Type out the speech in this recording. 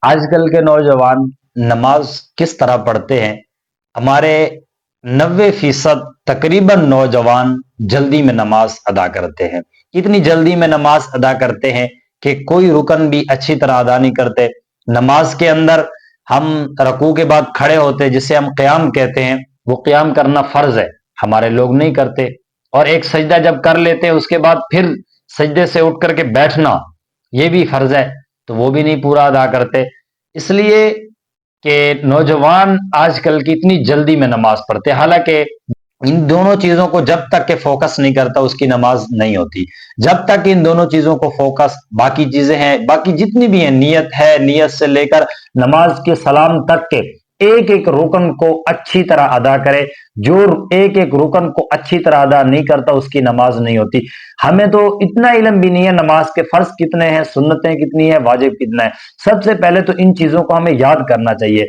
آج کل کے نوجوان نماز کس طرح پڑھتے ہیں؟ ہمارے 90% تقریباً نوجوان جلدی میں نماز ادا کرتے ہیں۔ اتنی جلدی میں نماز ادا کرتے ہیں کہ کوئی رکن بھی اچھی طرح ادا نہیں کرتے۔ نماز کے اندر ہم رکوع کے بعد کھڑے ہوتے جسے ہم قیام کہتے ہیں، وہ قیام کرنا فرض ہے، ہمارے لوگ نہیں کرتے۔ اور ایک سجدہ جب کر لیتے ہیں اس کے بعد پھر سجدے سے اٹھ کر کے بیٹھنا، یہ بھی فرض ہے، تو وہ بھی نہیں پورا ادا کرتے۔ اس لیے کہ نوجوان آج کل کی اتنی جلدی میں نماز پڑھتے، حالانکہ ان دونوں چیزوں کو جب تک کہ فوکس نہیں کرتا اس کی نماز نہیں ہوتی۔ جب تک ان دونوں چیزوں کو فوکس، باقی چیزیں ہیں، باقی جتنی بھی ہیں، نیت ہے، نیت سے لے کر نماز کے سلام تک کے ایک ایک رکن کو اچھی طرح ادا کرے۔ جو ایک ایک رکن کو اچھی طرح ادا نہیں کرتا اس کی نماز نہیں ہوتی۔ ہمیں تو اتنا علم بھی نہیں ہے نماز کے فرض کتنے ہیں، سنتیں کتنی ہیں، واجب کتنا ہے۔ سب سے پہلے تو ان چیزوں کو ہمیں یاد کرنا چاہیے۔